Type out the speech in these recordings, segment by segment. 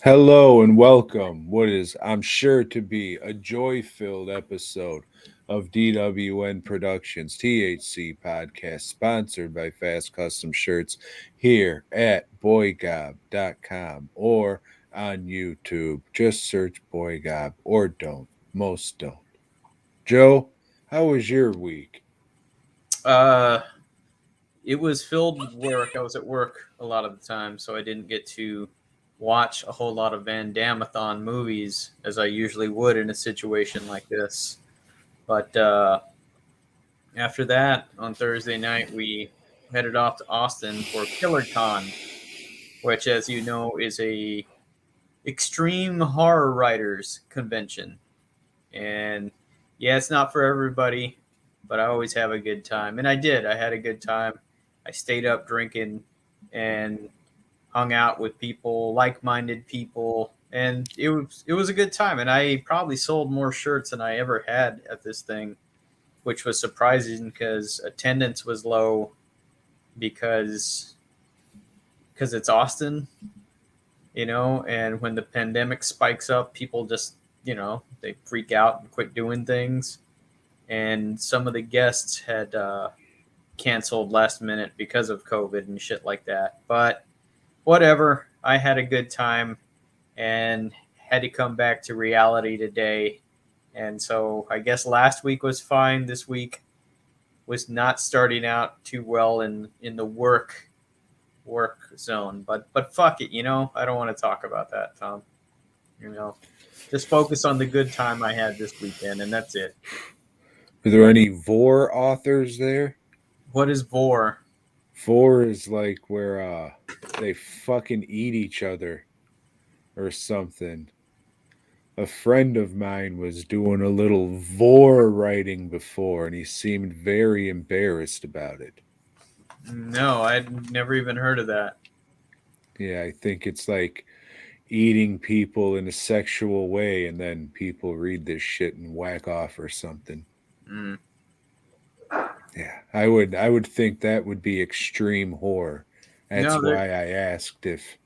Hello and welcome. What is, I'm sure to be a joy filled episode of DWN Productions THC podcast, sponsored by Fast Custom Shirts here at BOYGOB.com or on YouTube. Just search BOYGOB or don't. Most don't. Joe, how was your week? Uh, it was filled with work. I was at work a lot of the time, so I didn't get to watch a whole lot of Van Damme-a-thon movies as I usually would in a situation like this. But after that, on Thursday night, we headed off to Austin for KillerCon, which, as you know, is a extreme horror writers convention. And yeah, it's not for everybody, but I always have a good time. And I did. I had a good time. I stayed up drinking and hung out with people, like-minded people, and it was a good time. And I probably sold more shirts than I ever had at this thing, which was surprising because attendance was low because it's Austin, and when the pandemic spikes up, people just, they freak out and quit doing things. And some of the guests had canceled last minute because of COVID and shit like that. But whatever, I had a good time and had to come back to reality today. And so I guess last week was fine. This week was not starting out too well in the work zone. But fuck it, I don't want to talk about that, Tom. You know, just focus on the good time I had this weekend, and that's it. Were there any Vor authors there? What is Vor? Vor is like where they fucking eat each other or something. A friend of mine was doing a little vor writing before and he seemed very embarrassed about it. No, I'd never even heard of that. Yeah, I think it's like eating people in a sexual way and then people read this shit and whack off or something. Mm. Yeah, I would think that would be extreme horror. No, That's why I asked if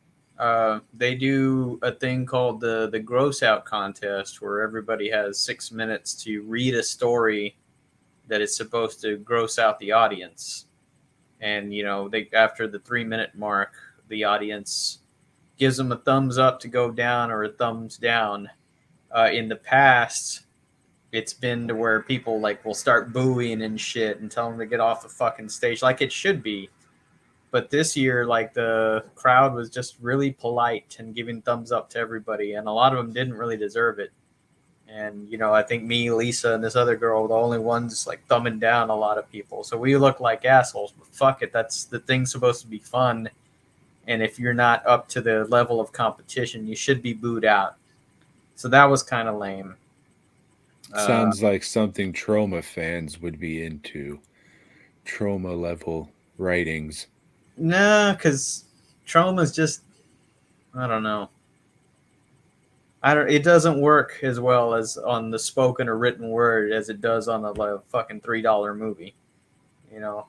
they do a thing called the gross out contest where everybody has 6 minutes to read a story that is supposed to gross out the audience. And they after the 3 minute mark, the audience gives them a thumbs up to go down or a thumbs down. In the past, it's been to where people like will start booing and shit and tell them to get off the fucking stage, like it should be. But this year, like the crowd was just really polite and giving thumbs up to everybody, and a lot of them didn't really deserve it. And I think me, Lisa, and this other girl were the only ones like thumbing down a lot of people. So we look like assholes. But fuck it, that's the thing's supposed to be fun. And if you're not up to the level of competition, you should be booed out. So that was kind of lame. Uh, sounds like something trauma fans would be into. Trauma level writings. nah, because trauma's just, I don't know. I don't. It doesn't work as well as on the spoken or written word as it does on a like, fucking $3 movie. You know.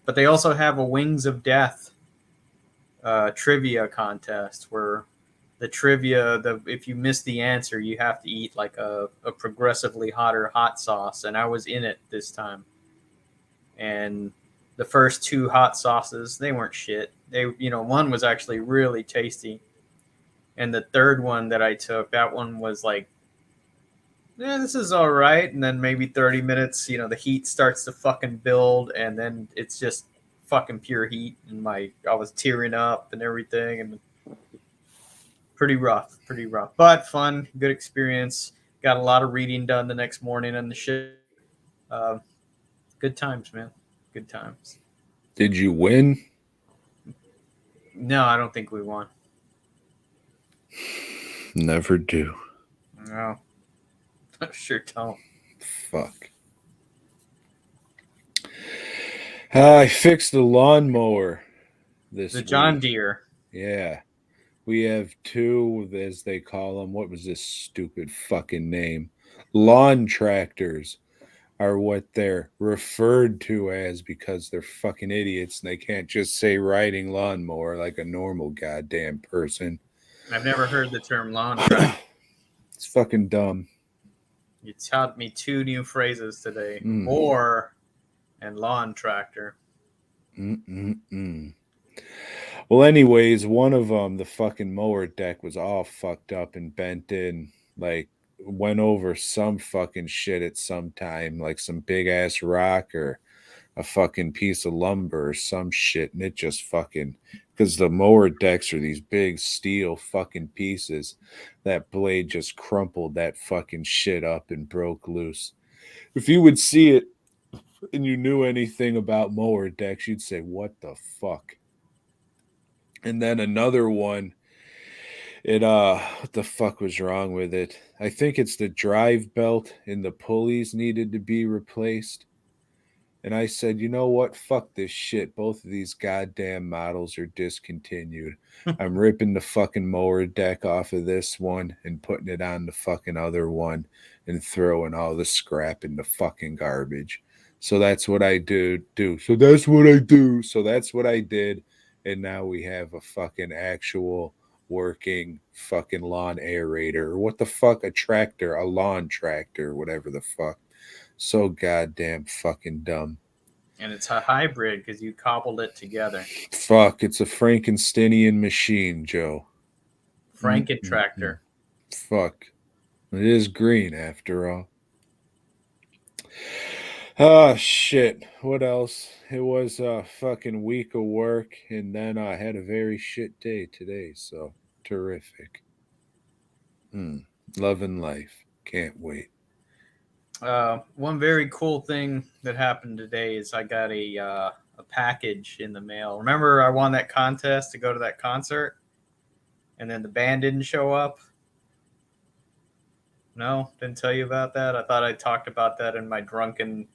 But they also have a Wings of Death trivia contest where the trivia, if you miss the answer, you have to eat like a progressively hotter hot sauce, and I was in it this time. And the first two hot sauces, they weren't shit. One was actually really tasty, and the third one that I took, that one was like, yeah, this is all right. And then maybe 30 minutes, the heat starts to fucking build, and then it's just fucking pure heat, and I was tearing up and everything, and pretty rough, but fun, good experience. Got a lot of reading done the next morning on the ship. Uh, good times, man. Good times. Did you win? No, I don't think we won. Never do. No, sure don't. Fuck. I fixed the lawnmower The this John week. Deere. Yeah. We have two, as they call them. What was this stupid fucking name? Lawn tractors are what they're referred to as because they're fucking idiots and they can't just say riding lawnmower like a normal goddamn person. I've never heard the term lawn tractor. It's fucking dumb. You taught me 2 new phrases today. Mm. Or and lawn tractor. Well, anyways, one of them, the fucking mower deck was all fucked up and bent in. Like, went over some fucking shit at some time, like some big ass rock or a fucking piece of lumber or some shit, and it just fucking, because the mower decks are these big steel fucking pieces, that blade just crumpled that fucking shit up and broke loose. If you would see it and you knew anything about mower decks, you'd say, what the fuck? And then another one, what the fuck was wrong with it? I think it's the drive belt and the pulleys needed to be replaced. And I said, you know what? Fuck this shit. Both of these goddamn models are discontinued. I'm ripping the fucking mower deck off of this one and putting it on the fucking other one and throwing all the scrap in the fucking garbage. So that's what I do. So that's what I do. So that's what I did. And now we have a fucking actual working fucking lawn aerator. Or what the fuck? A tractor, a lawn tractor, whatever the fuck. So goddamn fucking dumb. And it's a hybrid because you cobbled it together. Fuck, it's a Frankensteinian machine, Joe. Franken-tractor. Fuck. It is green after all. Oh shit. What else? It was a fucking week of work, and then I had a very shit day today, so terrific. Loving life. Can't wait. One very cool thing that happened today is I got a package in the mail. Remember, I won that contest to go to that concert, and then the band didn't show up. No, didn't tell you about that. I thought I talked about that in my drunken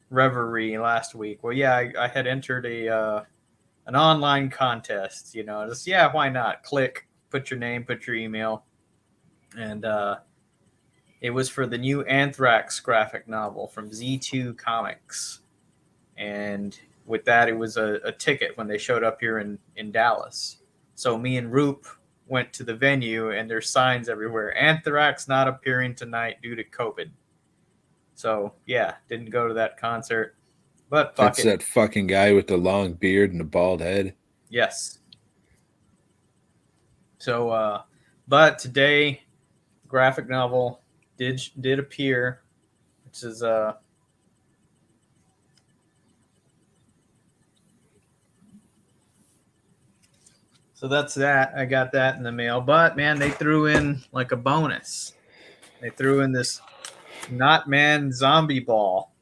reverie last week. Well, yeah, I had entered an online contest. You know, just why not? Click, put your name, put your email, and it was for the new Anthrax graphic novel from Z2 Comics. And with that, it was a ticket when they showed up here in Dallas. So me and Roop went to the venue, and there's signs everywhere. Anthrax not appearing tonight due to COVID. So, yeah, didn't go to that concert. But fuck That's that fucking guy with the long beard and the bald head. Yes. So, but today, graphic novel did appear, which is so that's that. I got that in the mail. But man, they threw in like a bonus. They threw in this Not Man zombie ball.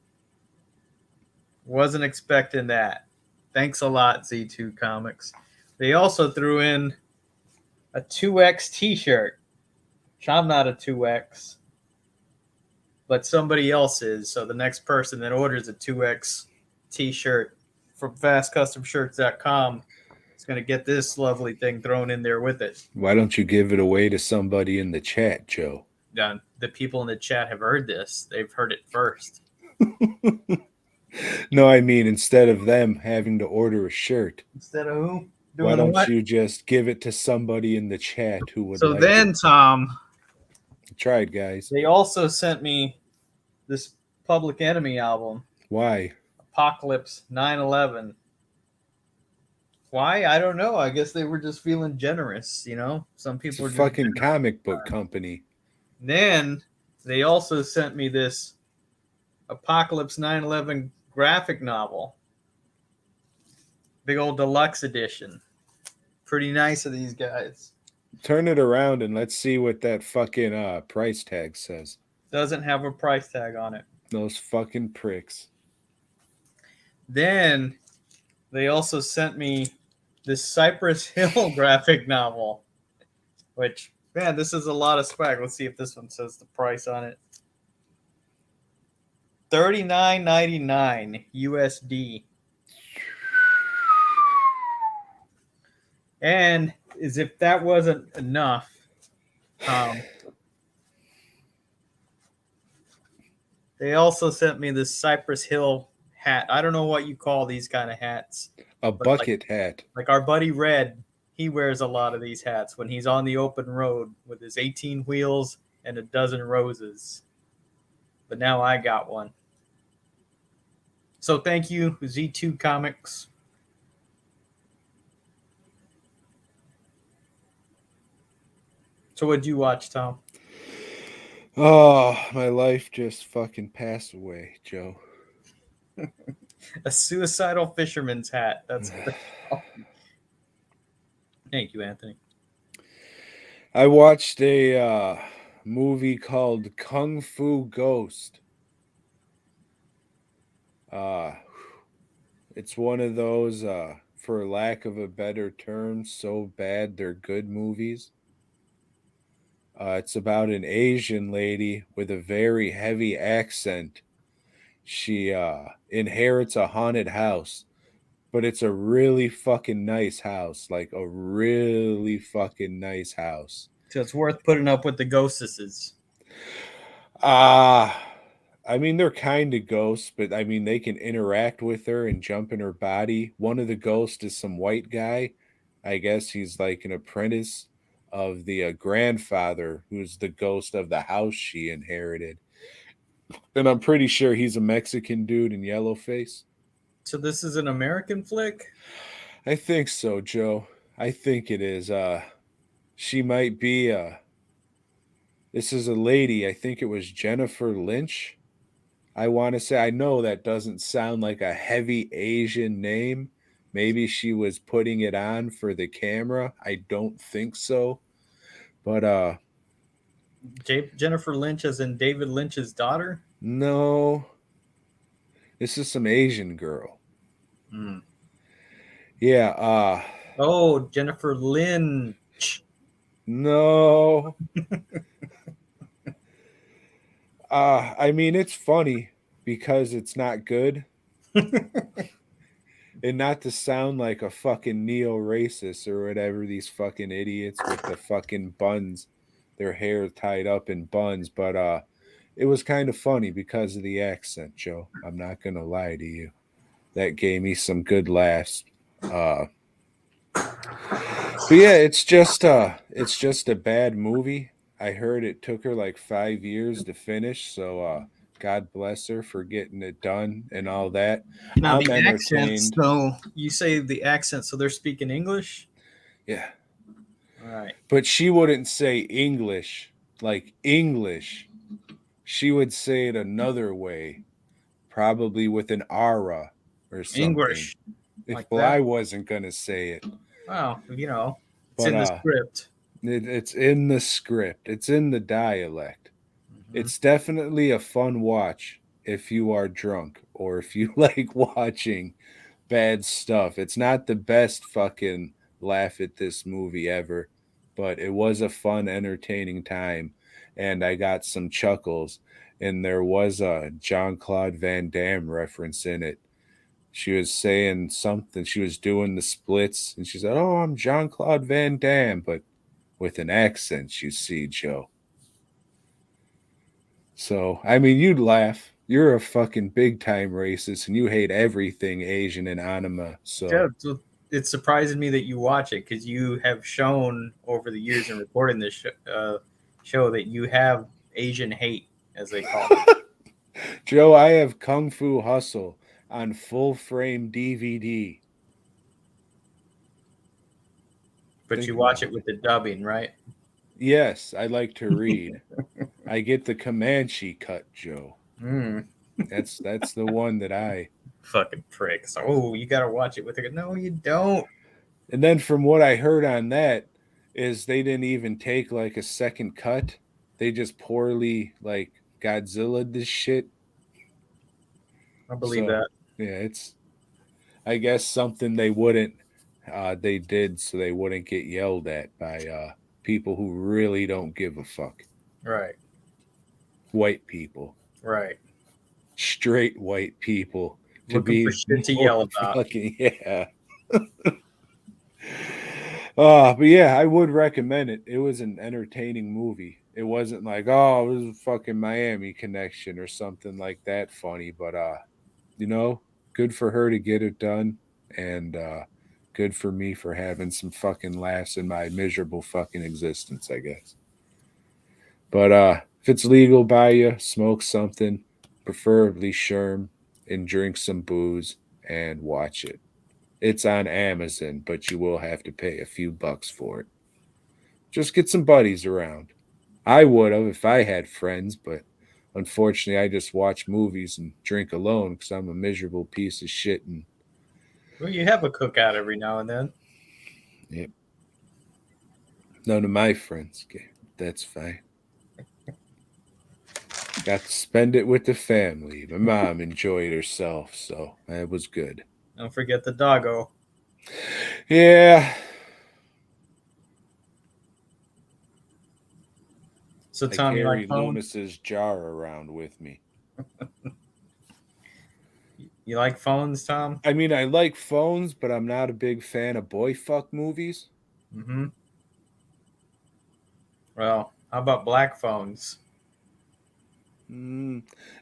Wasn't expecting that. Thanks a lot, Z2 Comics. They also threw in a 2X t-shirt. Which I'm not a 2X. But somebody else is. So the next person that orders a 2X t-shirt from fastcustomshirts.com is going to get this lovely thing thrown in there with it. Why don't you give it away to somebody in the chat, Joe? The people in the chat have heard this. They've heard it first. No, I mean, instead of them having to order a shirt. Instead of who? Why don't you just give it to somebody in the chat who would like then, it? Tom. Tried, guys. They also sent me this Public Enemy album. Why? Apocalypse 9/11. Why? I don't know. I guess they were just feeling generous, you know? Some people it's a fucking comic book company. Then they also sent me this Apocalypse 9/11 graphic novel. Big old deluxe edition. Pretty nice of these guys. Turn it around and let's see what that fucking price tag says. Doesn't have a price tag on it. Those fucking pricks. Then they also sent me this Cypress Hill graphic novel, which, man, this is a lot of swag. Let's see if this one says the price on it. $39.99 USD. And as if that wasn't enough, they also sent me this Cypress Hill hat. I don't know what you call these kind of hats. A bucket hat. Like our buddy Red he wears a lot of these hats when he's on the open road with his 18 wheels and a dozen roses. But now I got one. So thank you, Z2 Comics. So what'd you watch, Tom? Oh, my life just fucking passed away, Joe. A suicidal fisherman's hat. That's Thank you, Anthony. I watched a movie called Kung Fu Ghost. It's one of those, for lack of a better term, so bad they're good movies. It's about an Asian lady with a very heavy accent. She inherits a haunted house, but it's a really fucking nice house, like a really fucking nice house. So it's worth putting up with the ghostesses. I mean, they're kind of ghosts, but I mean, they can interact with her and jump in her body. One of the ghosts is some white guy. I guess he's like an apprentice of the grandfather, who's the ghost of the house she inherited. And I'm pretty sure he's a Mexican dude in yellow face. So this is an American flick? I think so, Joe. I think it is. She might be. This is a lady. I think it was Jennifer Lynch. I want to say, I know that doesn't sound like a heavy Asian name. Maybe she was putting it on for the camera. I don't think so. But Jennifer Lynch as in David Lynch's daughter? no. This is some Asian girl. Mm. Yeah, Oh, Jennifer Lynch. no. I mean, it's funny because it's not good. And not to sound like a fucking neo-racist or whatever, these fucking idiots with the fucking buns, their hair tied up in buns, but it was kind of funny because of the accent, Joe. I'm not gonna lie to you. That gave me some good laughs. But yeah, it's just a bad movie. I heard it took her like 5 years to finish, so God bless her for getting it done and all that. Now I'm the accents, entertained. though, you say the accent, so they're speaking English? Yeah. All right. But she wouldn't say English like English. She would say it another way, probably with an aura or something. English. Like Well, that? I wasn't gonna say it, Wow, it's but in the script. it's in the script. It's in the dialect. Mm-hmm. It's definitely a fun watch if you are drunk or if you like watching bad stuff. It's not the best fucking laugh at this movie ever, but it was a fun, entertaining time, and I got some chuckles. And there was a Jean-Claude Van Damme reference in it. She was saying something. She was doing the splits, and she said, "Oh, I'm Jean-Claude Van Damme," but with an accent, you see, Joe. So, I mean, you'd laugh. You're a fucking big time racist and you hate everything Asian and anime. Yeah, So, so it's surprising me that you watch it because you have shown over the years in recording this show that you have Asian hate, as they call it. Joe, I have Kung Fu Hustle on full frame DVD. But Think you watch about it with the dubbing, right? Yes, I like to read. I get the Comanche cut, Joe. Mm, That's the one that I. fucking pricks. Oh, you gotta watch it with it. No, you don't. And then from what I heard on that is they didn't even take like a second cut. They just poorly like Godzilla this shit. I believe So that. yeah, it's I guess something they wouldn't they did so they wouldn't get yelled at by people who really don't give a fuck. Right. White people. Right. Straight white people to Looking for be shit to more yell about. fucking yeah. But yeah, I would recommend it. It was an entertaining movie. It wasn't like, oh, it was a fucking Miami Connection or something like that funny, but you know, good for her to get it done. And Good for me for having some fucking laughs in my miserable fucking existence, I guess. But if it's legal by you, smoke something, preferably Sherm, and drink some booze and watch it. It's on Amazon, but you will have to pay a few bucks for it. Just get some buddies around. I would have if I had friends, but unfortunately, I just watch movies and drink alone because I'm a miserable piece of shit. And Well, you have a cookout every now and then. yep, none of my friends. Okay, that's fine. Got to spend it with the family. My mom enjoyed herself, so that was good. Don't forget the doggo. Yeah. So, I Tom, you carry like phones? Loomis's jar around with me. You like phones, Tom? I mean, I like phones, but I'm not a big fan of boy fuck movies. Mm-hmm. Well, how about black phones?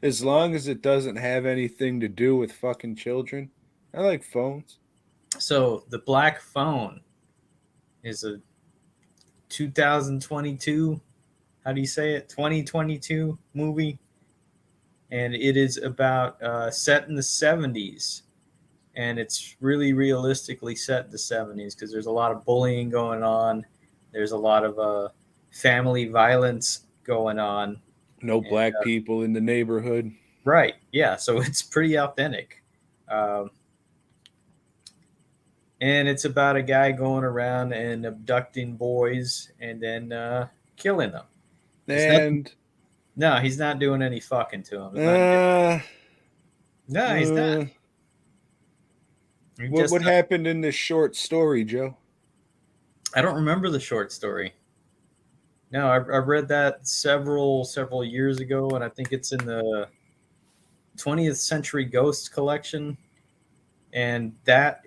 As long as it doesn't have anything to do with fucking children, I like phones. So, the black phone is a 2022, how do you say it? 2022 movie. And it is about set in the 70s. And it's really realistically set in the 70s because there's a lot of bullying going on. There's a lot of family violence going on. No And, black people in the neighborhood. right. Yeah. So it's pretty authentic. Um, and it's about a guy going around and abducting boys and then killing them. It's nothing. And No, he's not doing any fucking to him. It's not. No, he's not. He just. what happened in this short story, Joe? I don't remember the short story. No, I read that several years ago, and I think it's in the 20th Century Ghosts collection. And that,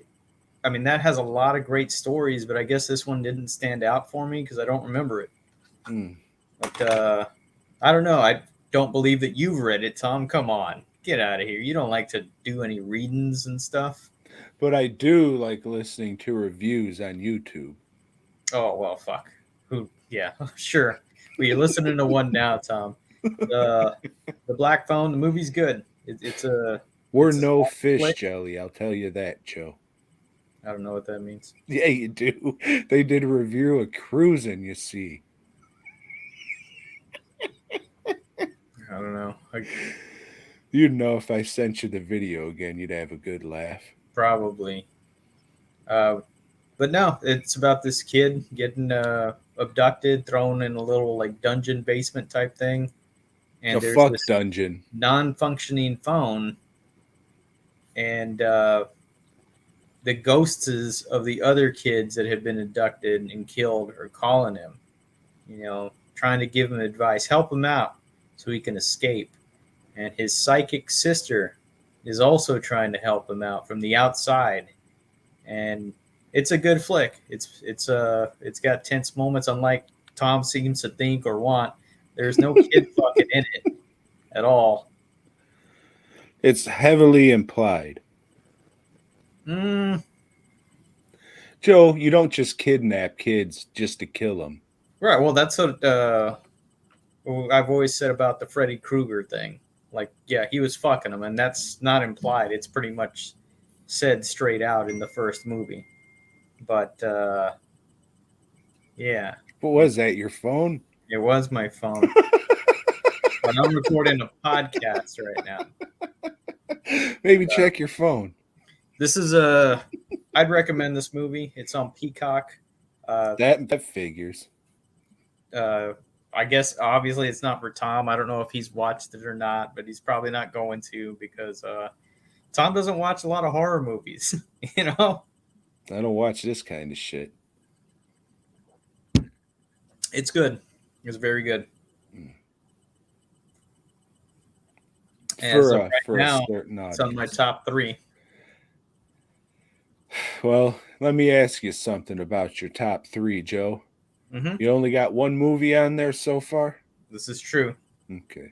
I mean, that has a lot of great stories, but I guess this one didn't stand out for me because I don't remember it. But I don't know. I don't believe that you've read it, Tom. Come on, get out of here. You don't like to do any readings and stuff. But I do like listening to reviews on YouTube. Oh well, fuck. Who? Yeah, sure. Well, you're listening to one now, Tom. The Black Phone. The movie's good. We're it's a no fish flick. jelly, I'll tell you that, Joe. I don't know what that means. Yeah, you do. They did a review of Cruising, you see. I don't know. You'd know if I sent you the video again, you'd have a good laugh. Probably. But no, it's about this kid getting abducted, thrown in a little like dungeon basement type thing, and there's fuck this dungeon. non-functioning phone, and the ghosts of the other kids that have been abducted and killed are calling him, trying to give him advice, help him out so he can escape. And his psychic sister is also trying to help him out from the outside. And it's a good flick. It's got tense moments, unlike Tom seems to think or want. There's no kid fucking in it at all. It's heavily implied. Joe, you don't just kidnap kids just to kill them. Right. Well, that's what I've always said about the Freddy Krueger thing. Like, yeah, he was fucking them, and that's not implied. It's pretty much said straight out in the first movie. But yeah. What was that? Your phone? It was my phone. But I'm recording a podcast right now. Maybe check your phone. This is I'd recommend this movie. It's on Peacock. That figures. I guess obviously it's not for Tom. I don't know if he's watched it or not, but he's probably not going to because Tom doesn't watch a lot of horror movies. I don't watch this kind of shit. It's good. It's very good. For now, a certain audience. It's on my top 3. Well, let me ask you something about your top 3, Joe. Mm-hmm. You only got one movie on there so far? This is true. Okay.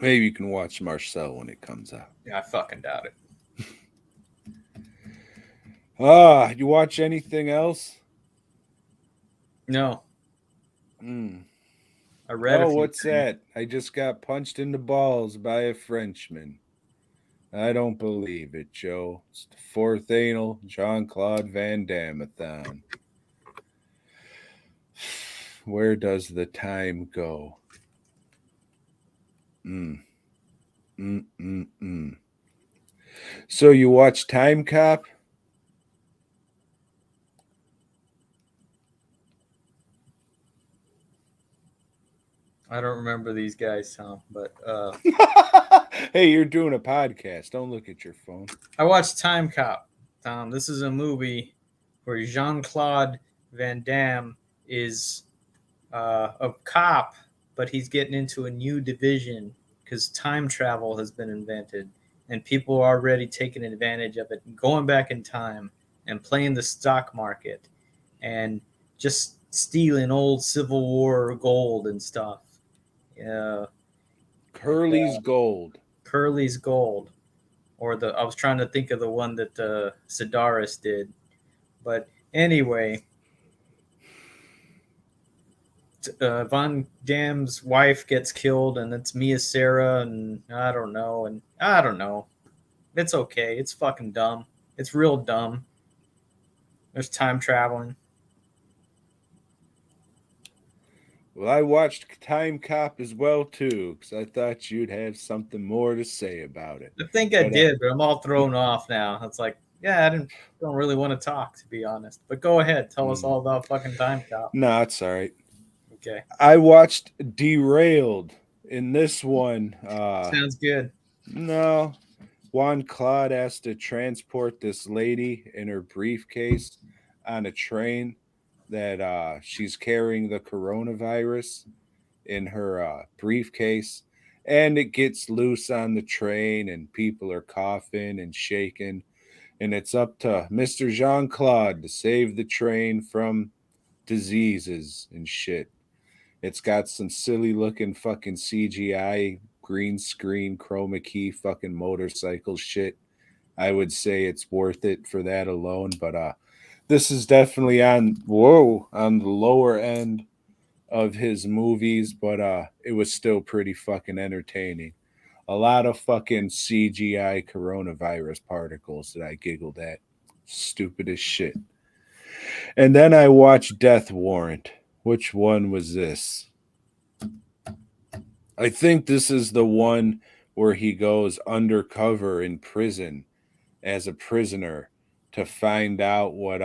Maybe you can watch Marcel when it comes out. Yeah, I fucking doubt it. You watch anything else? No, Mm. I read a Oh, few what's things. that? I just got punched in the balls by a Frenchman. I don't believe it, Joe. It's the fourth anal Jean-Claude Van Damme-a-thon. Where does the time go? Mm. Mm. So you watch TimeCop? I don't remember these guys, Tom, but Hey, you're doing a podcast. Don't look at your phone. I watched Time Cop. Tom, this is a movie where Jean-Claude Van Damme is a cop, but he's getting into a new division because time travel has been invented, and people are already taking advantage of it, going back in time and playing the stock market, and just stealing old Civil War gold and stuff. Yeah, like Curly's Gold. Curly's gold, or the I was trying to think of the one that Sedaris did, but anyway, Von Dam's wife gets killed, and it's Mia Sarah, and I don't know, and I don't know. It's okay. It's fucking dumb. It's real dumb. There's time traveling. Well, I watched Time Cop as well too, because I thought you'd have something more to say about it. I think I But did, but I'm all thrown off now. It's like, yeah, don't really want to talk, to be honest. But go ahead, tell us all about fucking Time Cop. no, it's all right. Okay, I watched Derailed. In this one, sounds good. no, Juan Claude has to transport this lady in her briefcase on a train that she's carrying the coronavirus in her briefcase, and it gets loose on the train and people are coughing and shaking, and it's up to Mr. Jean-Claude to save the train from diseases and shit. It's got some silly looking fucking CGI green screen chroma key fucking motorcycle shit. I would say it's worth it for that alone, but this is definitely on the lower end of his movies, but it was still pretty fucking entertaining. A lot of fucking CGI coronavirus particles that I giggled at. Stupid as shit. And then I watched Death Warrant. Which one was this? I think this is the one where he goes undercover in prison as a prisoner to find out what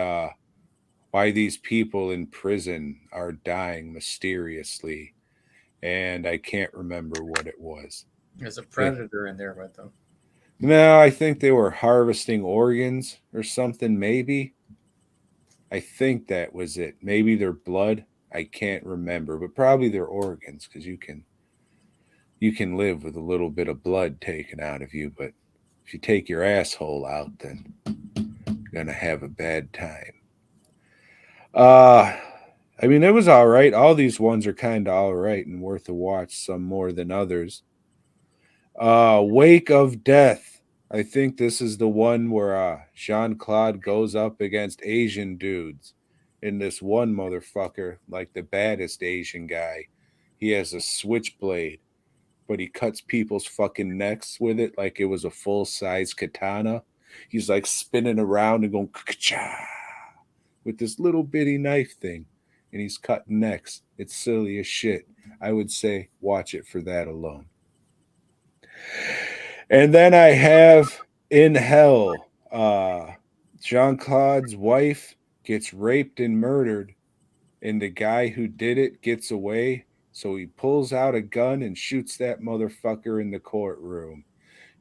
why these people in prison are dying mysteriously, and I can't remember what it was. There's a predator in there with them. No, I think they were harvesting organs or something, maybe. I think that was it. Maybe their blood. I can't remember, but probably their organs, because you can live with a little bit of blood taken out of you, but if you take your asshole out, then you're gonna have a bad time. Uh I mean, it was all right. All these ones are kind of all right and worth a watch, some more than others. Wake of Death. I think this is the one where Jean-Claude goes up against Asian dudes. And this one motherfucker, like the baddest Asian guy, he has a switchblade, but he cuts people's fucking necks with it like it was a full size katana. He's like spinning around and going ka with this little bitty knife thing, and he's cutting necks. It's silly as shit. I would say watch it for that alone. And then I have In Hell. Jean Claude's wife gets raped and murdered, and the guy who did it gets away. So he pulls out a gun and shoots that motherfucker in the courtroom.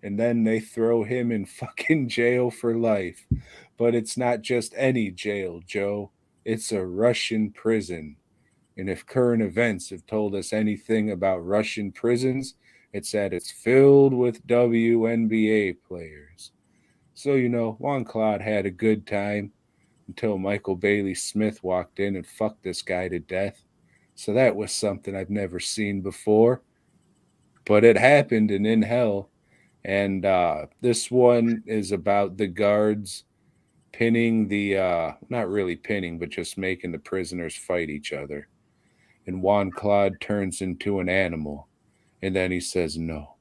And then they throw him in fucking jail for life. But it's not just any jail, Joe. It's a Russian prison. And if current events have told us anything about Russian prisons, it's that it's filled with WNBA players. So, Juan Claude had a good time until Michael Bailey Smith walked in and fucked this guy to death. So that was something I've never seen before. but it happened and in hell. And this one is about the guards pinning the not really pinning, but just making the prisoners fight each other. And Juan Claude turns into an animal, and then he says, "No,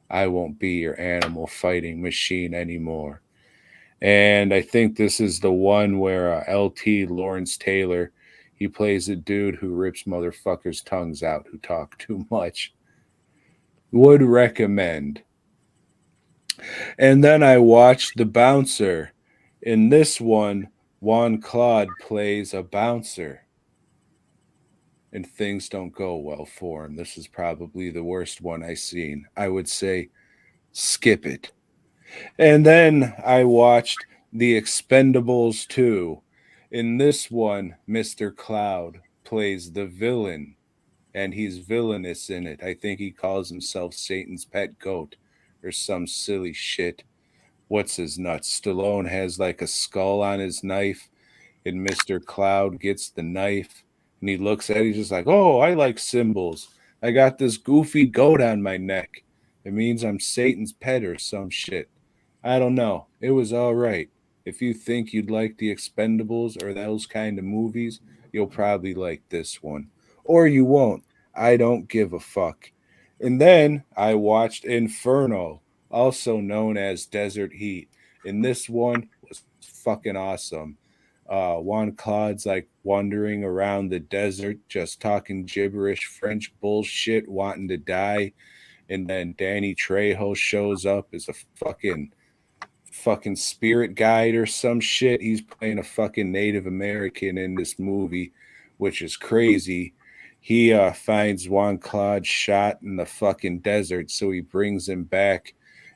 I won't be your animal fighting machine anymore." And I think this is the one where LT Lawrence Taylor, he plays a dude who rips motherfuckers' tongues out who talk too much. Would recommend. And then I watched The Bouncer. In this one, Juan Claude plays a bouncer, and things don't go well for him. This is probably the worst one I've seen. I would say skip it. And then I watched The Expendables 2. In this one, Mr. Cloud plays the villain, and he's villainous in it. I think he calls himself Satan's pet goat or some silly shit. What's his nuts? Stallone has like a skull on his knife, and Mr. Cloud gets the knife, and he looks at it, he's just like, "Oh, I like symbols. I got this goofy goat on my neck. It means I'm Satan's pet or some shit." I don't know. It was all right. If you think you'd like the Expendables or those kind of movies, you'll probably like this one. Or you won't. I don't give a fuck. And then I watched Inferno, also known as Desert Heat. And this one was fucking awesome. Juan Claude's like wandering around the desert, just talking gibberish French bullshit, wanting to die. And then Danny Trejo shows up as a fucking spirit guide or some shit. He's playing a fucking Native American in this movie, which is crazy. He finds Juan Claude shot in the fucking desert, so he brings him back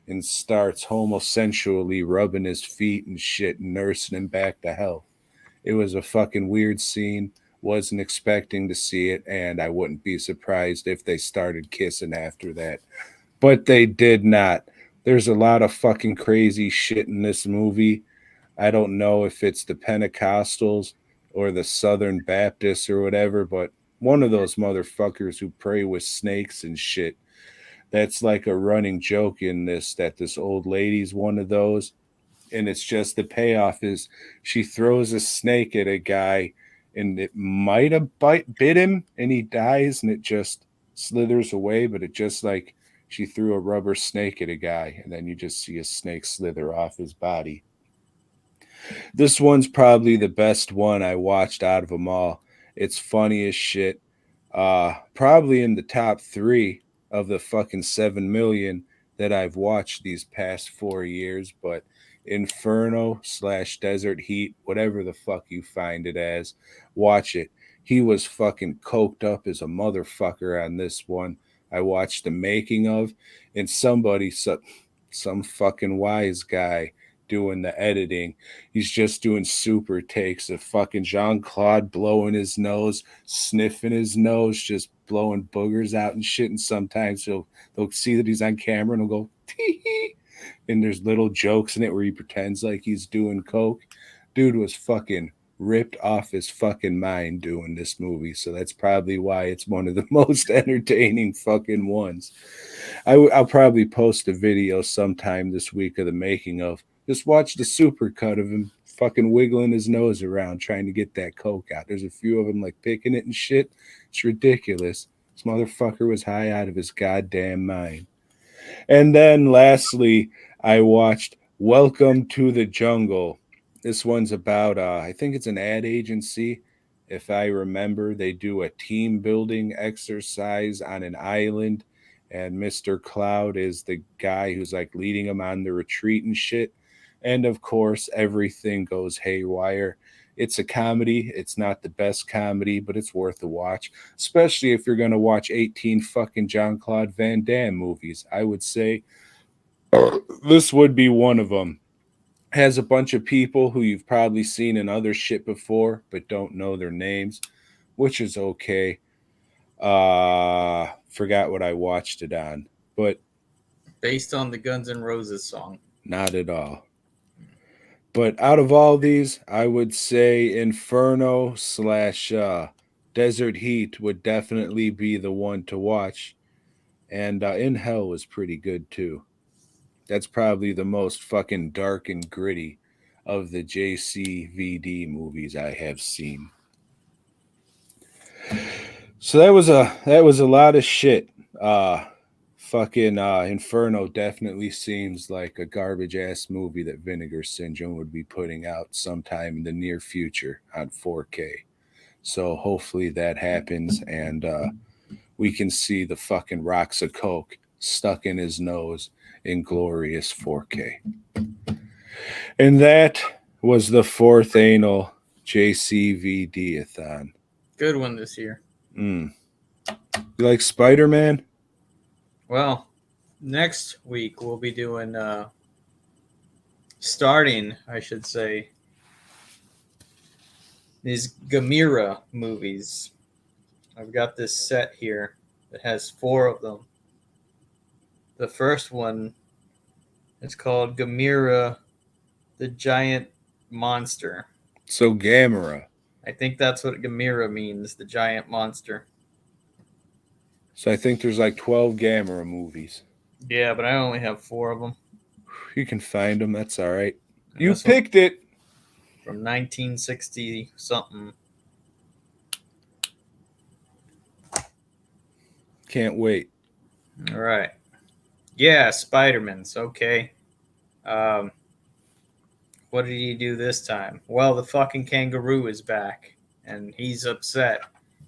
and starts homosexually rubbing his feet and shit and nursing him back to health. It was a fucking weird scene. Wasn't expecting to see it, and I wouldn't be surprised if they started kissing after that. But they did not. There's a lot of fucking crazy shit in this movie. I don't know if it's the Pentecostals or the Southern Baptists or whatever, but one of those motherfuckers who pray with snakes and shit. That's like a running joke in this, that this old lady's one of those. And it's just the payoff is she throws a snake at a guy, and it might have bit him and he dies, and it just slithers away, but it just like she threw a rubber snake at a guy, and then you just see a snake slither off his body. This one's probably the best one I watched out of them all. It's funny as shit. Probably in the top three of the fucking 7 million that I've watched these past 4 years. But Inferno slash Desert Heat, whatever the fuck you find it as, watch it. He was fucking coked up as a motherfucker on this one. I watched the making of, and some fucking wise guy doing the editing. He's just doing super takes of fucking Jean-Claude blowing his nose, sniffing his nose, just blowing boogers out and shit. And sometimes they'll see that he's on camera and he'll go, tee hee. And there's little jokes in it where he pretends like he's doing coke. Dude was fucking ripped off his fucking mind doing this movie. So that's probably why it's one of the most entertaining fucking ones. I'll probably post a video sometime this week of the making of. Just watch the super cut of him fucking wiggling his nose around trying to get that coke out. There's a few of them like picking it and shit. It's ridiculous. This motherfucker was high out of his goddamn mind. And then lastly, I watched Welcome to the Jungle. This one's about I think it's an ad agency. If I remember, they do a team building exercise on an island, and Mr. Cloud is the guy who's like leading them on the retreat and shit. And of course, everything goes haywire. It's a comedy. It's not the best comedy, but it's worth a watch, especially if you're going to watch 18 fucking Jean-Claude Van Damme movies. I would say this would be one of them. Has a bunch of people who you've probably seen in other shit before, but don't know their names, which is okay. Forgot what I watched it on, but Based on the Guns N' Roses song. not at all. But out of all these, I would say Inferno slash Desert Heat would definitely be the one to watch. And In Hell was pretty good too. That's probably the most fucking dark and gritty of the JCVD movies I have seen. So that was a lot of shit. Fucking Inferno definitely seems like a garbage ass movie that Vinegar Syndrome would be putting out sometime in the near future on 4K. So hopefully that happens and we can see the fucking rocks of coke stuck in his nose in glorious 4K. And that was the fourth anal JCVD-a-thon. Good one this year. You like Spider-Man? Well, next week we'll be doing starting, I should say, these Gamera movies. I've got this set here that has 4 of them. The first one is called Gamera the Giant Monster. So Gamera. I think that's what Gamera means, the giant monster. So I think there's like 12 Gamera movies. Yeah, but I only have 4 of them. You can find them. That's all right. And You this one picked it. from 1960 something. Can't wait. All right. Yeah, Spider-Man's okay. What did he do this time? Well, the fucking kangaroo is back, and he's upset,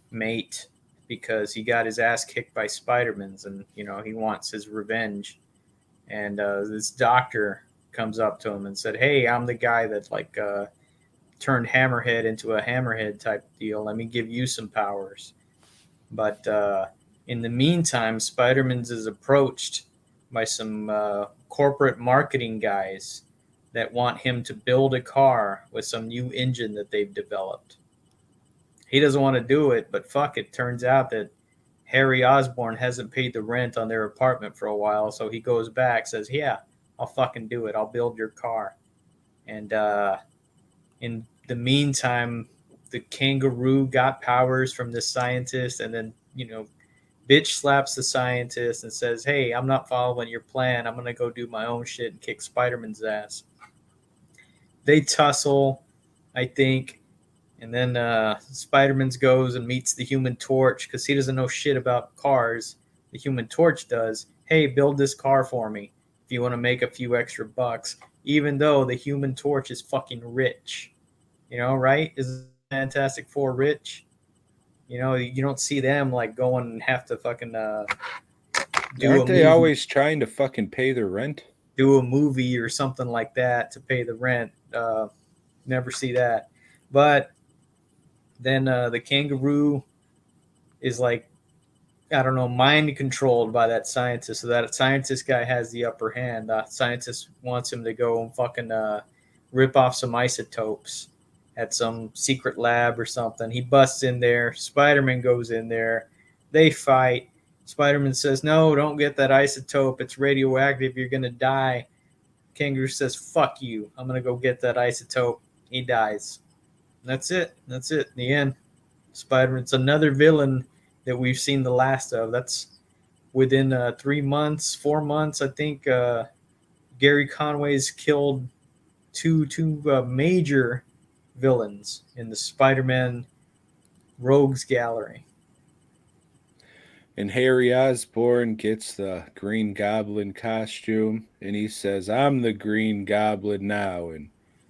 mate, because he got his ass kicked by Spider-Man's, and he wants his revenge. And this doctor comes up to him and said, "Hey, I'm the guy that turned Hammerhead into a Hammerhead type deal. Let me give you some powers." But in the meantime, Spider-Man's is approached by some corporate marketing guys that want him to build a car with some new engine that they've developed. He doesn't want to do it, but fuck it. Turns out that Harry Osborn hasn't paid the rent on their apartment for a while, so he goes back, says, "Yeah, I'll fucking do it. I'll build your car." And in the meantime, the kangaroo got powers from this scientist, and then, bitch slaps the scientist and says, "Hey, I'm not following your plan. I'm going to go do my own shit and kick Spider-Man's ass." They tussle, I think, and then Spider-Man goes and meets the Human Torch because he doesn't know shit about cars. The Human Torch does. "Hey, build this car for me if you want to make a few extra bucks," even though the Human Torch is fucking rich. Right? Is Fantastic Four rich? You don't see them going and have to fucking do Aren't a they movie. always trying to fucking pay their rent? Do a movie or something like that to pay the rent. Never see that. But then the kangaroo is I don't know, mind controlled by that scientist. So that scientist guy has the upper hand. The scientist wants him to go and fucking rip off some isotopes at some secret lab or something. He busts in there. Spider-Man goes in there. They fight. Spider-Man says, "No, don't get that isotope. It's radioactive. You're going to die." Kangaroo says, "Fuck you. I'm going to go get that isotope." He dies. And that's it. That's it. In the end, Spider-Man's another villain that we've seen the last of. That's within 3 months, 4 months. I think Gary Conway's killed two major villains in the Spider-Man Rogues Gallery. And Harry Osborn gets the Green Goblin costume, and he says, "I'm the Green Goblin now." And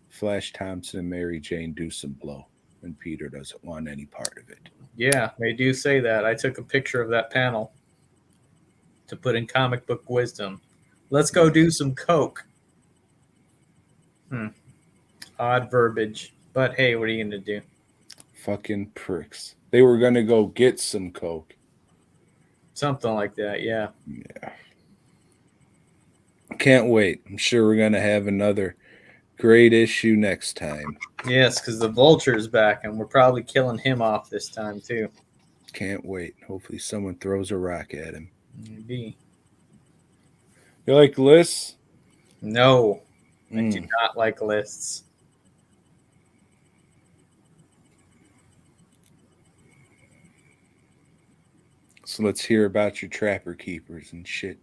Flash Thompson and Mary Jane do some blow, and Peter doesn't want any part of it. Yeah, they do say that. I took a picture of that panel to put in comic book wisdom. Let's go do some coke. Odd verbiage. But hey, what are you going to do? Fucking pricks. They were going to go get some coke. Something like that, yeah. Yeah. Can't wait. I'm sure we're going to have another great issue next time. Yes, because the Vulture's back, and we're probably killing him off this time, too. Can't wait. Hopefully someone throws a rock at him. Maybe. You like lists? No, I do not like lists. So let's hear about your trapper keepers and shit.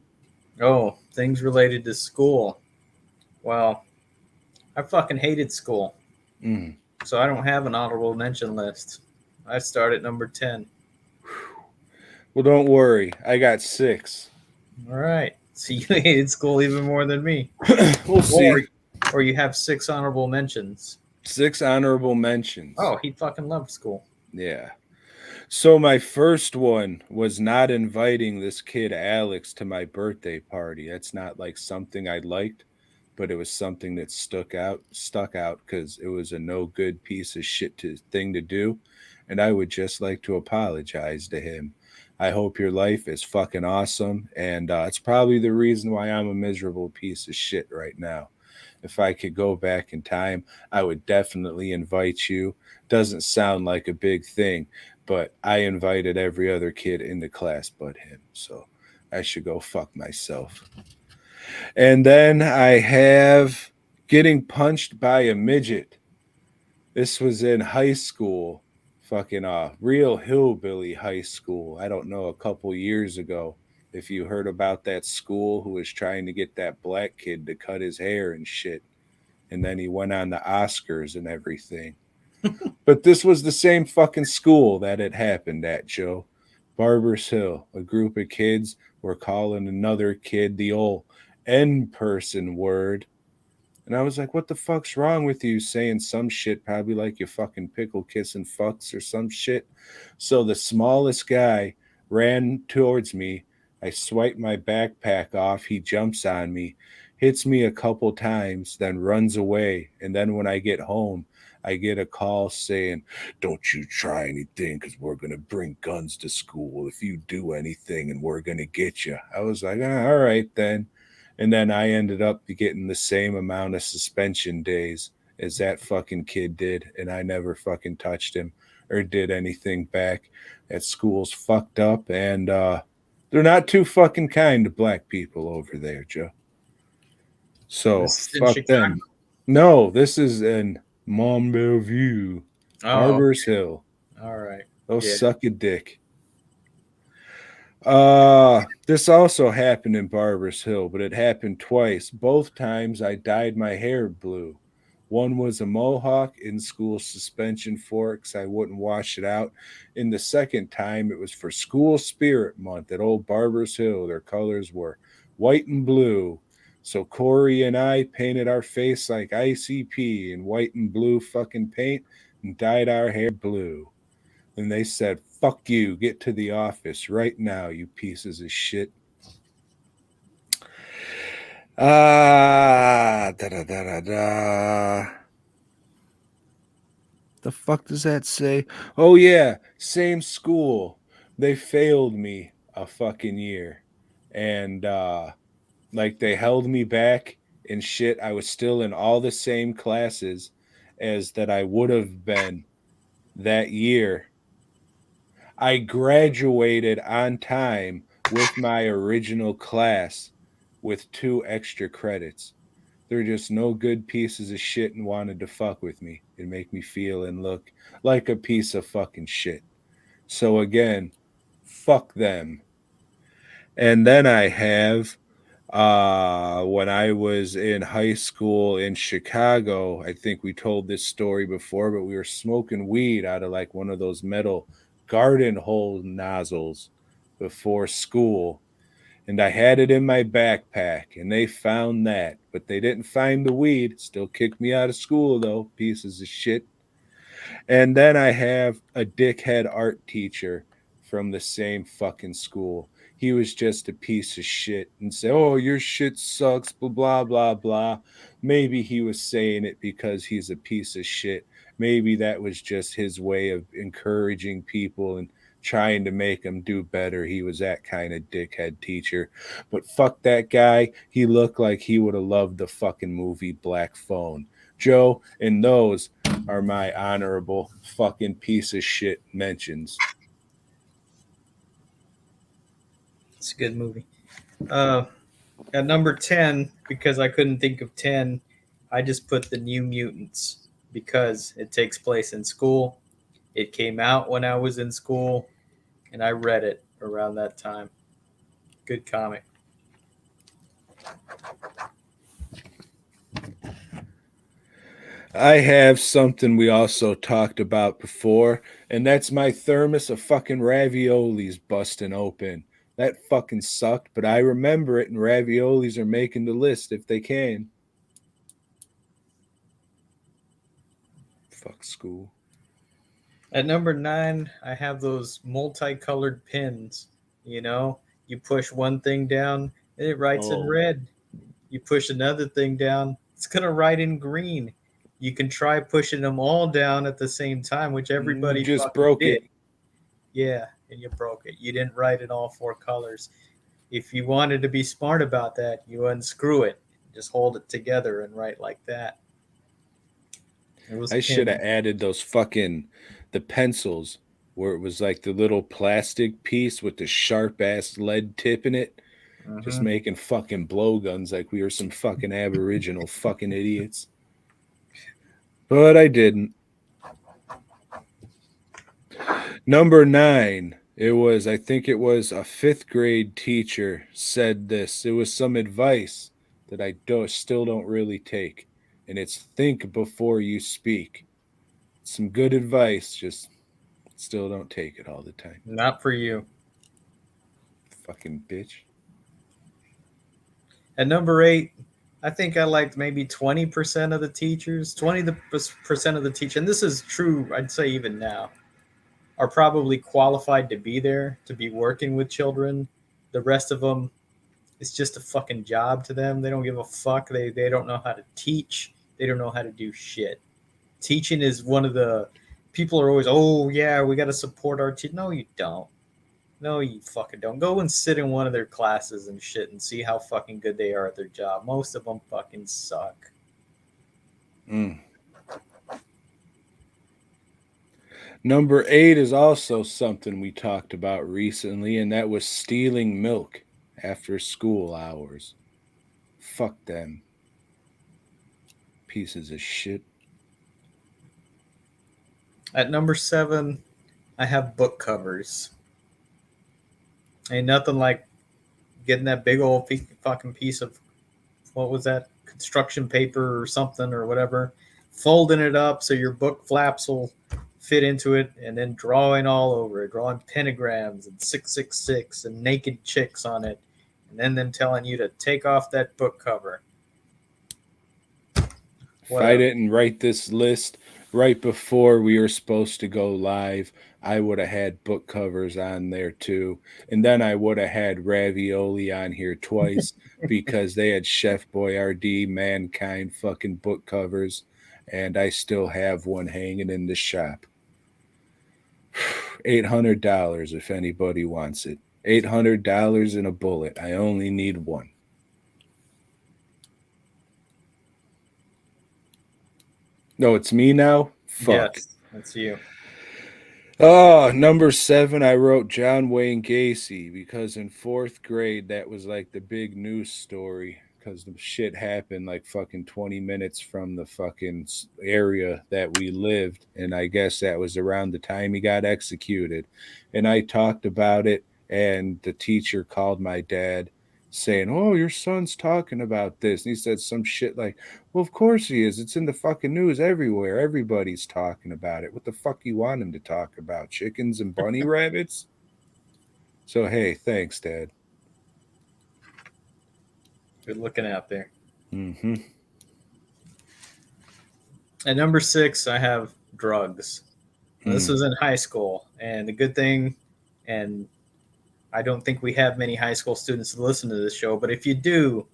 Oh, things related to school. Well, I fucking hated school, Mm. so I don't have an honorable mention list. I start at number 10. Well, don't worry. I got 6. All right. So you hated school even more than me. We'll Or, see. or you have 6 honorable mentions. 6 honorable mentions. Oh, he fucking loved school. Yeah. So my first one was not inviting this kid Alex to my birthday party. That's not like something I liked, but it was something that stuck out because it was a no good piece of shit thing to do, and I would just like to apologize to him. I hope your life is fucking awesome, and it's probably the reason why I'm a miserable piece of shit right now. If I could go back in time, I would definitely invite you. Doesn't sound like a big thing, but I invited every other kid in the class but him. So I should go fuck myself. And then I have getting punched by a midget. This was in high school, fucking real hillbilly high school. I don't know, a couple years ago. If you heard about that school who was trying to get that black kid to cut his hair and shit. And then he went on the Oscars and everything. But this was the same fucking school that it happened at, Joe. Barbers Hill. A group of kids were calling another kid the old N person word. And I was like, what the fuck's wrong with you saying some shit, probably like you fucking pickle kissing fucks or some shit? So the smallest guy ran towards me. I swipe my backpack off. He jumps on me, hits me a couple times, then runs away. And then when I get home, I get a call saying, don't you try anything because we're going to bring guns to school if you do anything and we're going to get you. I was like, all right then. And then I ended up getting the same amount of suspension days as that fucking kid did. And I never fucking touched him or did anything back. That school's fucked up. And they're not too fucking kind to black people over there, Joe. So This is in fuck Chicago. them. No, this is in Mont Bellevue, Oh, Barbers Hill. all right. They'll Yeah. suck a dick. This also happened in Barbers Hill, but it happened twice. Both times I dyed my hair blue. One was a mohawk in school suspension for it because I wouldn't wash it out. And the second time it was for School Spirit Month at Old Barbers Hill. Their colors were white and blue. So Corey and I painted our face like ICP in white and blue fucking paint and dyed our hair blue. And they said, fuck you, get to the office right now, you pieces of shit. Da da da da da. The fuck does that say? Oh, yeah, same school. They failed me a fucking year. And, like, they held me back and shit. I was still in all the same classes as that I would have been that year. I graduated on time with my original class with 2 extra credits. They're just no good pieces of shit and wanted to fuck with me and make me feel and look like a piece of fucking shit. So again, fuck them. And then I have when I was in high school in Chicago, I think we told this story before, but we were smoking weed out of like one of those metal garden hole nozzles before school. And I had it in my backpack, and they found that, but they didn't find the weed. Still kicked me out of school, though, pieces of shit. And then I have a dickhead art teacher from the same fucking school. He was just a piece of shit and say, oh, your shit sucks, blah, blah, blah, blah. Maybe he was saying it because he's a piece of shit. Maybe that was just his way of encouraging people and trying to make them do better. He was that kind of dickhead teacher. But fuck that guy. He looked like he would have loved the fucking movie Black Phone. Joe, and those are my honorable fucking piece of shit mentions. It's a good movie. At number 10, because I couldn't think of 10, I just put The New Mutants because it takes place in school. It came out when I was in school, and I read it around that time. Good comic. I have something we also talked about before, and that's my thermos of fucking raviolis busting open. That fucking sucked, but I remember it, and raviolis are making the list if they can. Fuck school. At number 9, I have those multicolored pins. You push one thing down, and it writes in red. You push another thing down, it's going to write in green. You can try pushing them all down at the same time, which everybody just fucking broke did. it. Yeah, and you broke it. You didn't write in all 4 colors. If you wanted to be smart about that, you unscrew it. Just hold it together and write like that. I should have added those fucking the pencils where it was like the little plastic piece with the sharp ass lead tip in it. Just making fucking blowguns like we were some fucking aboriginal fucking idiots. But I didn't. Number 9. I think it was a 5th grade teacher said this. It was some advice that I still don't really take. And it's think before you speak. Some good advice, just still don't take it all the time. Not for you. Fucking bitch. At number 8, I think I liked maybe 20% of the teachers. 20% of the teachers, and this is true, I'd say even now, are probably qualified to be there, to be working with children. The rest of them, it's just a fucking job to them. They don't give a fuck. They don't know how to teach. They don't know how to do shit. Teaching is one of the people are always, oh yeah, we got to support our teachers. No, you don't. No, you fucking don't. Go and sit in one of their classes and shit and see how fucking good they are at their job. Most of them fucking suck. Number 8 is also something we talked about recently, and that was stealing milk after school hours. Fuck them. Pieces of shit. At number 7, I have book covers. Ain't nothing like getting that big old fucking piece of, what was that, construction paper or something or whatever, folding it up so your book flaps will fit into it, and then drawing all over it, drawing pentagrams and 666 and naked chicks on it, and then them telling you to take off that book cover. If I didn't write this list right before we were supposed to go live, I would have had book covers on there too. And then I would have had ravioli on here twice because they had Chef Boyardee, Mankind fucking book covers. And I still have one hanging in the shop. $800 if anybody wants it. $800 in a bullet. I only need one. No, it's me now? Fuck. Yes, that's you. Oh, number 7, I wrote John Wayne Gacy because in 4th grade, that was like the big news story because the shit happened like fucking 20 minutes from the fucking area that we lived. And I guess that was around the time he got executed. And I talked about it, and the teacher called my dad saying, oh, your son's talking about this. And he said some shit like, well, of course he is. It's in the fucking news everywhere. Everybody's talking about it. What the fuck you want him to talk about? Chickens and bunny rabbits? So, hey, thanks, Dad. Good looking out there. Mm-hmm. At number 6, I have drugs. This was in high school. And the good thing, and I don't think we have many high school students that listen to this show, but if you do,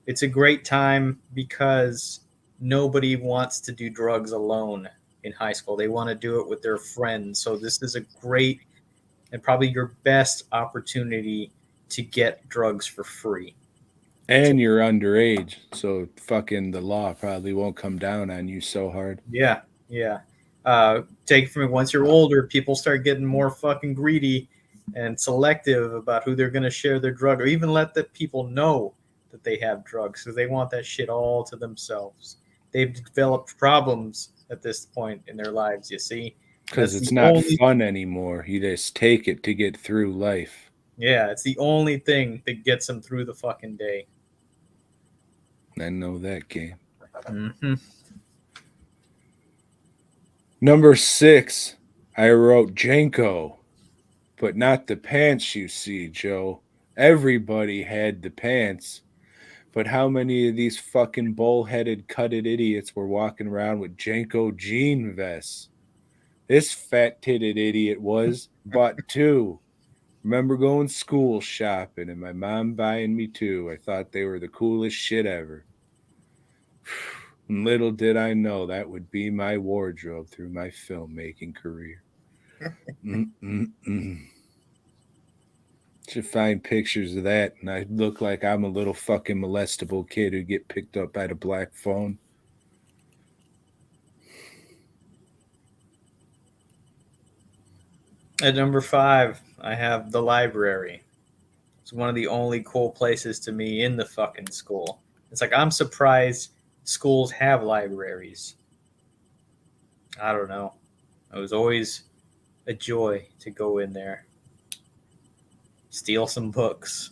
it's a great time because nobody wants to do drugs alone in high school. They want to do it with their friends. So this is a great and probably your best opportunity to get drugs for free. And you're underage, so fucking the law probably won't come down on you so hard. Yeah. Take it from me, once you're older, people start getting more fucking greedy and selective about who they're going to share their drug, or even let the people know that they have drugs because they want that shit all to themselves. They've developed problems at this point in their lives, you see, Because That's it's the not only fun anymore. You just take it to get through life. Yeah, it's the only thing that gets them through the fucking day. I know that game. Mm-hmm. Number 6, I wrote Jenko, but not the pants you see, Joe. Everybody had the pants, but how many of these fucking bull-headed, cutted idiots were walking around with Jenko jean vests? This fat-titted idiot bought 2. Remember going school shopping and my mom buying me 2. I thought they were the coolest shit ever. Little did I know that would be my wardrobe through my filmmaking career. Should find pictures of that, and I look like I'm a little fucking molestable kid who get picked up by the black phone. At number 5, I have the library. It's one of the only cool places to me in the fucking school. It's like I'm surprised schools have libraries. I don't know. It was always a joy to go in there, steal some books.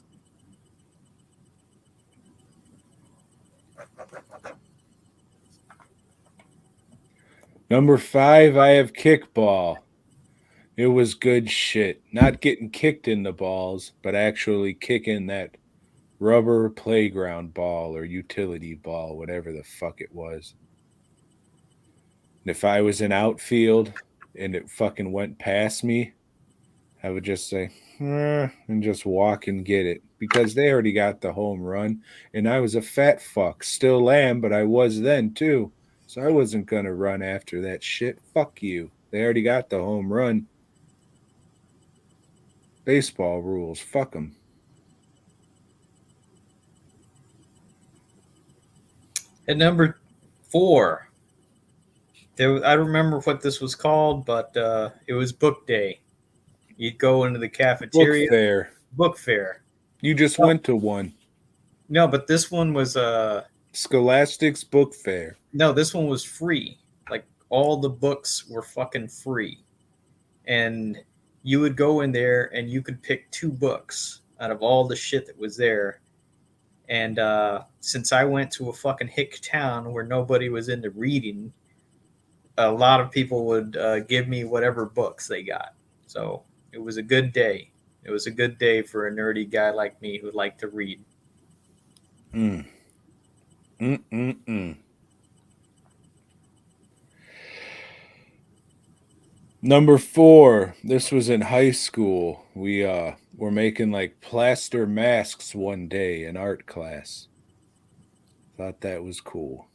Number 5, I have kickball. It was good shit. Not getting kicked in the balls, but actually kicking that rubber playground ball or utility ball, whatever the fuck it was. And if I was in outfield and it fucking went past me, I would just say, and just walk and get it because they already got the home run. And I was a fat fuck. Still am, but I was then too. So I wasn't going to run after that shit. Fuck you. They already got the home run. Baseball rules. Fuck them. At number 4, I don't remember what this was called, but it was book day. You'd go into the Book cafeteria. fair. Book fair. You just went to one. No, but this one was Scholastic's book fair. no, this one was free. Like all the books were fucking free. And you would go in there and you could pick 2 books out of all the shit that was there. And since I went to a fucking hick town where nobody was into reading, a lot of people would give me whatever books they got. So it was a good day. It was a good day for a nerdy guy like me who liked to read. Number 4, this was in high school. We were making like plaster masks one day in art class. Thought that was cool.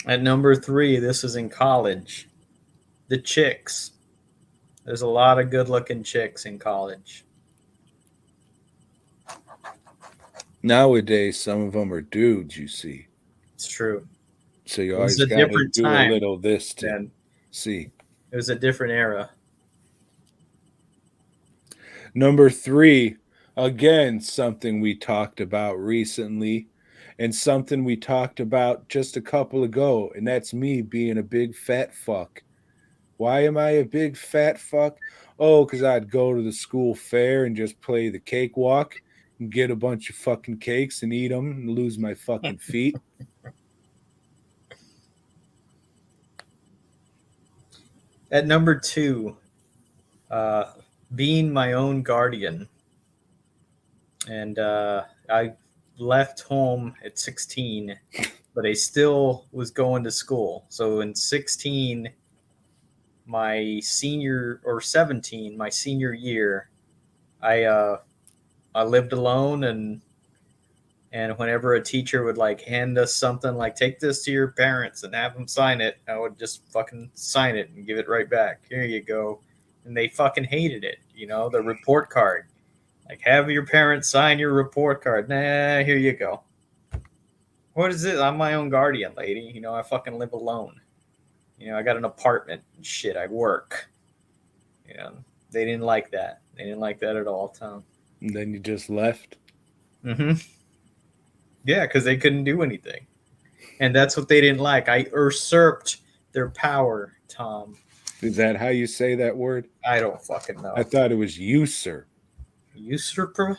At number 3, this is in college. The chicks. There's a lot of good looking chicks in college. Nowadays, some of them are dudes, you see. It's true. So you It was always a got to different do a time little this to then. see. It was a different era. Number 3, again, something we talked about recently and something we talked about just a couple ago, and that's me being a big fat fuck. Why am I a big fat fuck? Oh, because I'd go to the school fair and just play the cakewalk and get a bunch of fucking cakes and eat them and lose my fucking feet. At number 2, being my own guardian. And I left home at 16, but I still was going to school. So in 16, my senior or 17, my senior year, I lived alone, and whenever a teacher would like hand us something like take this to your parents and have them sign it, I would just fucking sign it and give it right back. Here you go. And they fucking hated it, the report card. Like, have your parents sign your report card. Nah, here you go. What is it? I'm my own guardian, lady. I fucking live alone. I got an apartment and shit. I work. They didn't like that. They didn't like that at all, Tom. And then you just left. Mm-hmm. Yeah, because they couldn't do anything. And that's what they didn't like. I usurped their power, Tom. Is that how you say that word? I don't fucking know. I thought it was usurp. Usurper?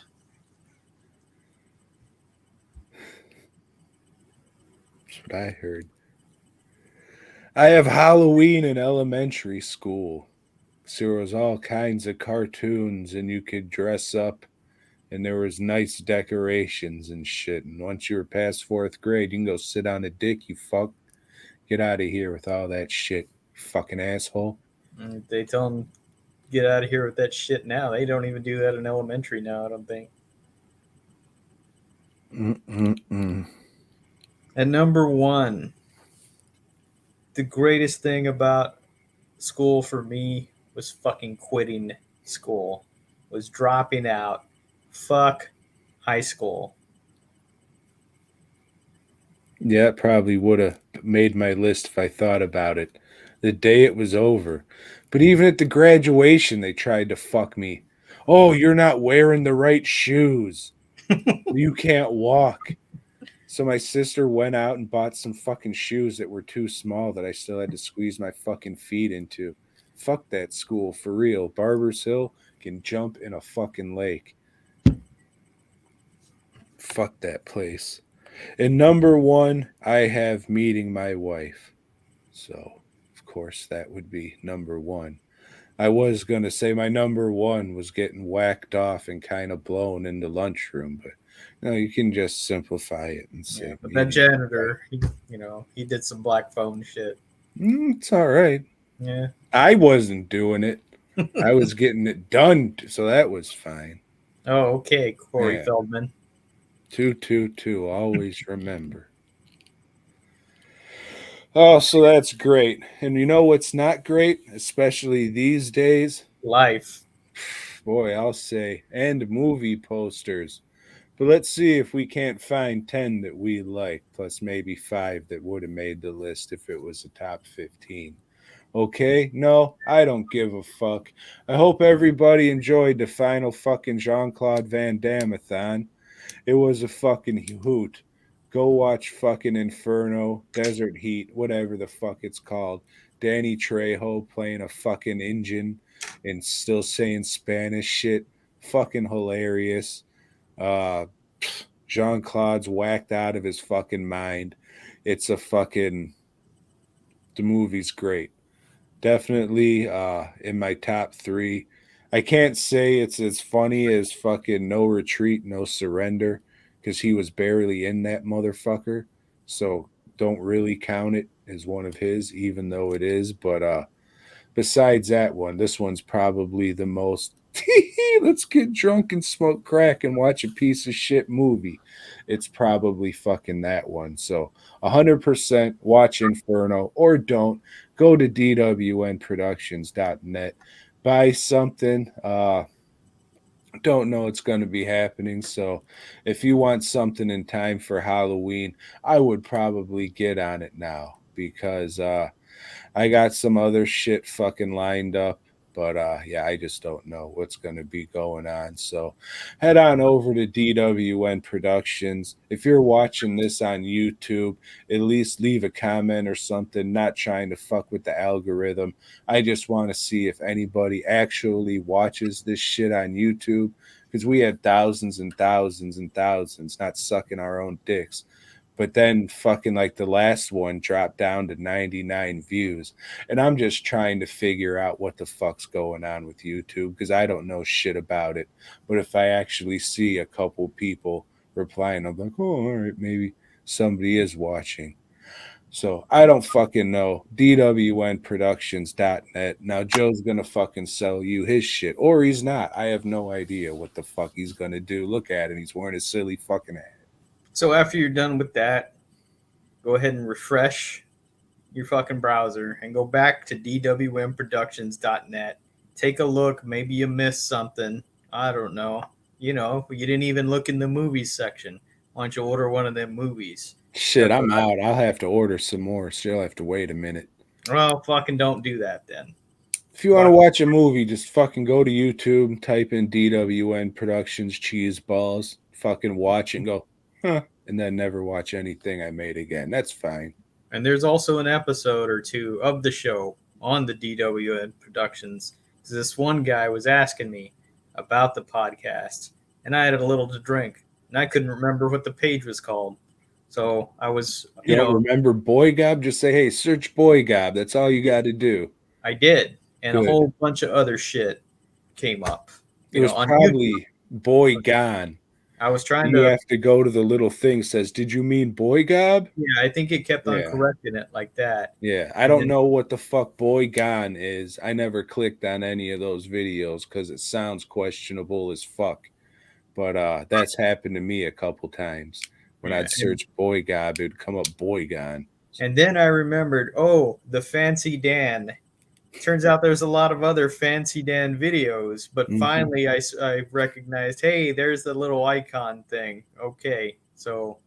That's what I heard. I have Halloween in elementary school. So there was all kinds of cartoons and you could dress up and there was nice decorations and shit. And once you were past 4th grade, you can go sit on a dick, you fuck. Get out of here with all that shit, fucking asshole. They tell them, get out of here with that shit now. They don't even do that in elementary now, I don't think. At number 1, the greatest thing about school for me was fucking quitting school, was dropping out. Fuck high school. Yeah, it probably would have made my list if I thought about it the day it was over. But even at the graduation, they tried to fuck me. Oh, you're not wearing the right shoes. You can't walk. So my sister went out and bought some fucking shoes that were too small that I still had to squeeze my fucking feet into. Fuck that school, for real. Barbers Hill can jump in a fucking lake. Fuck that place. And number 1, I have meeting my wife. So, of course, that would be number 1. I was going to say my number 1 was getting whacked off and kind of blown in the lunchroom, but no, you can just simplify it and say. Yeah, but that janitor, he did some black phone shit. It's all right. Yeah. I wasn't doing it. I was getting it done, so that was fine. Oh, okay, Corey Feldman. 222, always remember. Oh, so that's great. And you know what's not great, especially these days? Life. Boy, I'll say. And movie posters. But let's see if we can't find 10 that we like, plus maybe 5 that would have made the list if it was a top 15. Okay? No, I don't give a fuck. I hope everybody enjoyed the final fucking Jean-Claude Van Damme-a-thon. It was a fucking hoot. Go watch fucking Inferno, Desert Heat, whatever the fuck it's called. Danny Trejo playing a fucking engine and still saying Spanish shit. Fucking hilarious. Jean-Claude's whacked out of his fucking mind. It's a fucking... The movie's great. Definitely in my top 3. I can't say it's as funny as fucking No Retreat, No Surrender, because he was barely in that motherfucker. So don't really count it as one of his, even though it is. But besides that one, this one's probably the most let's get drunk and smoke crack and watch a piece of shit movie. It's probably fucking that one. So 100% watch Inferno or don't. Go to dwnproductions.net. Buy something. Don't know it's going to be happening. So if you want something in time for Halloween, I would probably get on it now because I got some other shit fucking lined up. But yeah, I just don't know what's going to be going on. So head on over to DWN Productions. If you're watching this on YouTube, at least leave a comment or something, not trying to fuck with the algorithm. I just want to see if anybody actually watches this shit on YouTube because we had thousands and thousands and thousands not sucking our own dicks. But then fucking like the last one dropped down to 99 views. And I'm just trying to figure out what the fuck's going on with YouTube because I don't know shit about it. But if I actually see a couple people replying, I'm like, oh, all right, maybe somebody is watching. So I don't fucking know. DWNproductions.net. Now Joe's going to fucking sell you his shit. Or he's not. I have no idea what the fuck he's going to do. Look at him. He's wearing a silly fucking hat. So after you're done with that, go ahead and refresh your fucking browser and go back to dwnproductions.net. Take a look. Maybe you missed something. I don't know. You didn't even look in the movies section. Why don't you order one of them movies? Shit, I'm out. I'll have to order some more. So you'll have to wait a minute. Well, fucking don't do that then. If you want to watch a movie, just fucking go to YouTube, type in DWN Productions Cheese Balls, fucking watch it and go, huh, and then never watch anything I made again. That's fine. And there's also an episode or two of the show on the DWN Productions. This one guy was asking me about the podcast, and I had a little to drink, and I couldn't remember what the page was called. So I was, You don't remember BOYGOB? Just say, hey, search BOYGOB. That's all you got to do. I did, and Good. a whole bunch of other shit came up. It was on probably YouTube. Boy Gone. I was trying You to. have to go to the little thing that says, did you mean BOYGOB? Yeah, I think it kept on Yeah. correcting it like that. Yeah, I don't know what the fuck Boy Gone is. I never clicked on any of those videos because it sounds questionable as fuck. But that's happened to me a couple times. When I'd search BOYGOB, it would come up Boy Gone. And then I remembered, oh, the Fancy Dan. Turns out there's a lot of other Fancy Dan videos, but finally I recognized, hey, there's the little icon thing. Okay, so.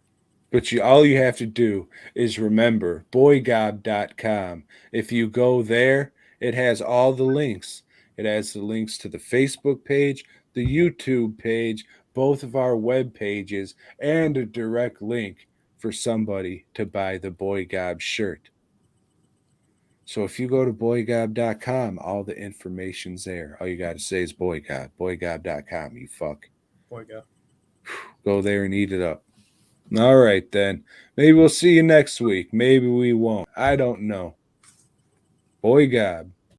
But all you have to do is remember boygob.com. If you go there, it has all the links. It has the links to the Facebook page, the YouTube page, both of our web pages, and a direct link for somebody to buy the BOYGOB shirt. So if you go to boygob.com, all the information's there. All you got to say is BOYGOB, boygob.com, you fuck. BOYGOB. Go there and eat it up. All right, then. Maybe we'll see you next week. Maybe we won't. I don't know. BOYGOB.